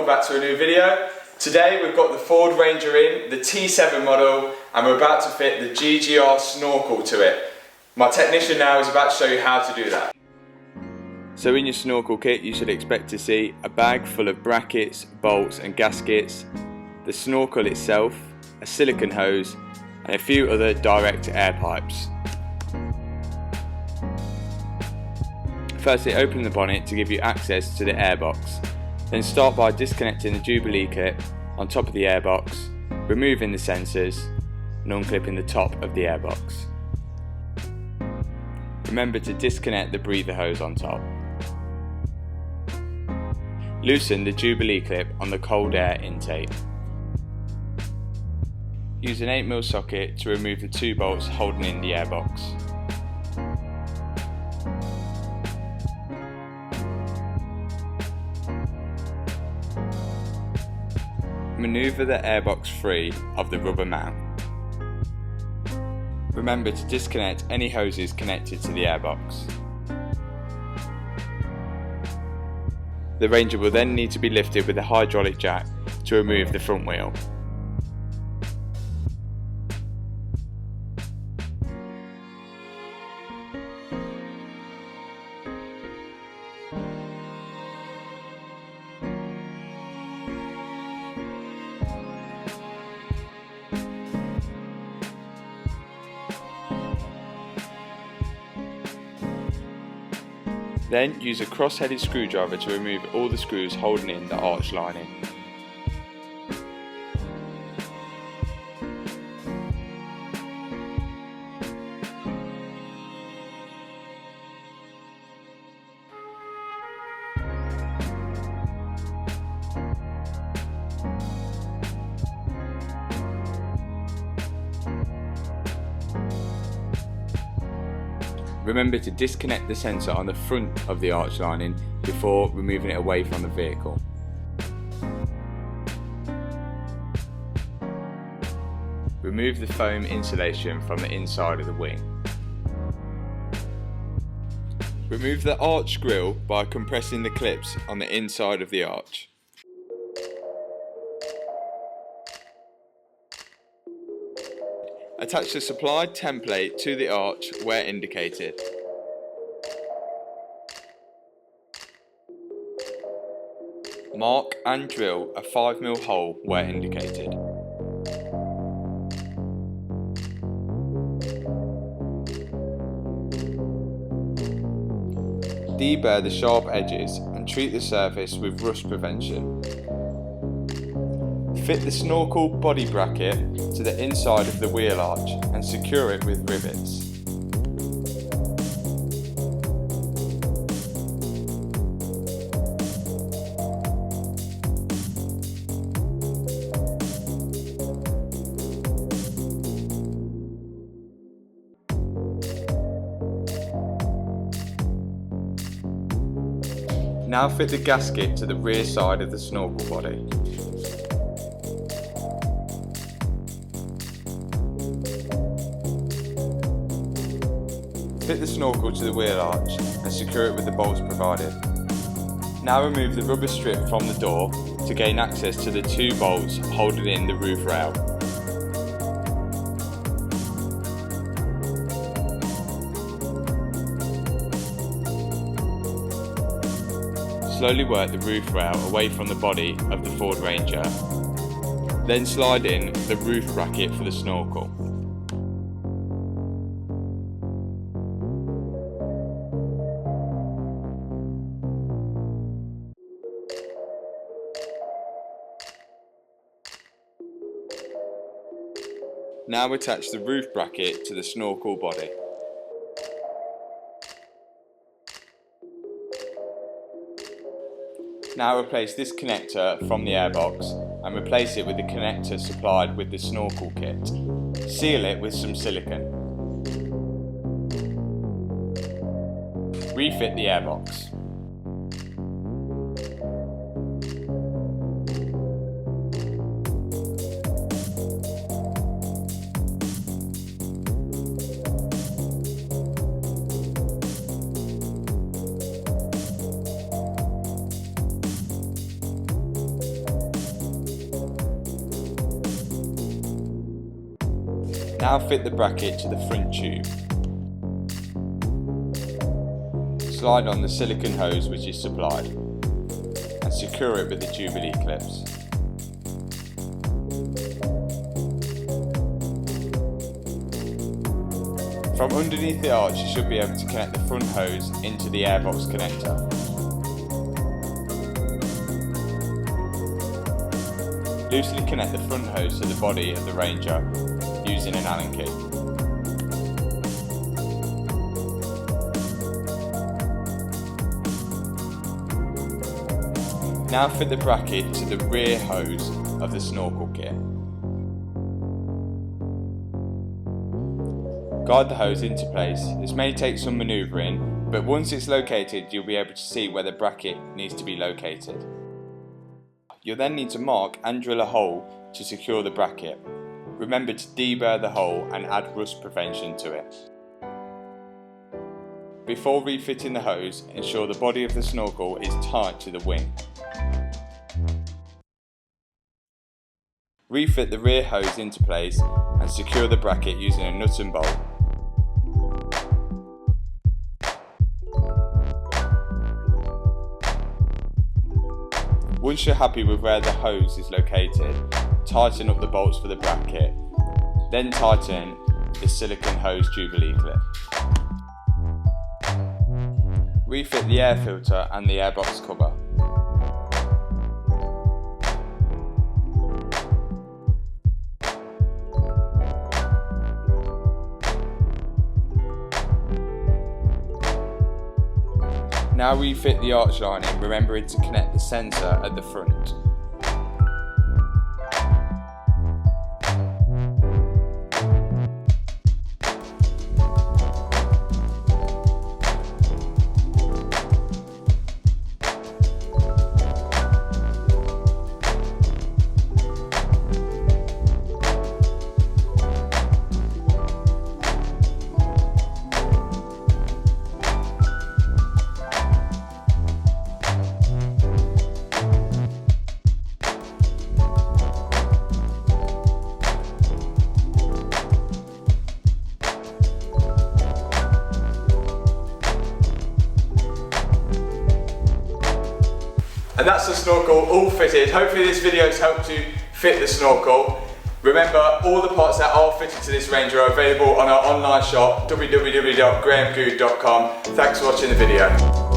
back to a new video. Today we've got the Ford Ranger in, the T7 model, and we're about to fit the GGR Snorkel to it. My technician now is about to show you how to do that. So in your Snorkel kit you should expect to see a bag full of brackets, bolts and gaskets, the Snorkel itself, a silicone hose and a few other direct air pipes. Firstly, open the bonnet to give you access to the airbox. Then start by disconnecting the Jubilee clip on top of the airbox, removing the sensors and unclipping the top of the airbox. Remember to disconnect the breather hose on top. Loosen the Jubilee clip on the cold air intake. Use an 8mm socket to remove the two bolts holding in the airbox. Manoeuvre the airbox free of the rubber mount. Remember to disconnect any hoses connected to the airbox. The Ranger will then need to be lifted with a hydraulic jack to remove the front wheel. Then use a cross-headed screwdriver to remove all the screws holding in the arch lining. Remember to disconnect the sensor on the front of the arch lining before removing it away from the vehicle. Remove the foam insulation from the inside of the wing. Remove the arch grille by compressing the clips on the inside of the arch. Attach the supplied template to the arch where indicated. Mark and drill a 5mm hole where indicated. Deburr the sharp edges and treat the surface with rust prevention. Fit the Snorkel body bracket to the inside of the wheel arch and secure it with rivets. Now fit the gasket to the rear side of the Snorkel body. Fit the Snorkel to the wheel arch and secure it with the bolts provided. Now remove the rubber strip from the door to gain access to the two bolts holding in the roof rail. Slowly work the roof rail away from the body of the Ford Ranger. Then slide in the roof bracket for the Snorkel. Now attach the roof bracket to the Snorkel body. Now replace this connector from the airbox and replace it with the connector supplied with the Snorkel kit. Seal it with some silicone. Refit the airbox. Now fit the bracket to the front tube. Slide on the silicone hose which is supplied and secure it with the Jubilee clips. From underneath the arch you should be able to connect the front hose into the airbox connector. Loosely connect the front hose to the body of the Ranger using an Allen key. Now fit the bracket to the rear hose of the Snorkel kit. Guide the hose into place. This may take some manoeuvring, but once it's located you'll be able to see where the bracket needs to be located. You'll then need to mark and drill a hole to secure the bracket. Remember to deburr the hole and add rust prevention to it. Before refitting the hose, ensure the body of the Snorkel is tight to the wing. Refit the rear hose into place and secure the bracket using a nut and bolt. Once you're happy with where the hose is located, tighten up the bolts for the bracket, then tighten the silicone hose Jubilee clip. Refit the air filter and the airbox cover. Now refit the arch lining, remembering to connect the sensor at the front. And that's the Snorkel all fitted. Hopefully this video has helped you fit the Snorkel. Remember, all the parts that are fitted to this Ranger are available on our online shop, www.grahamgoode.com. Thanks for watching the video.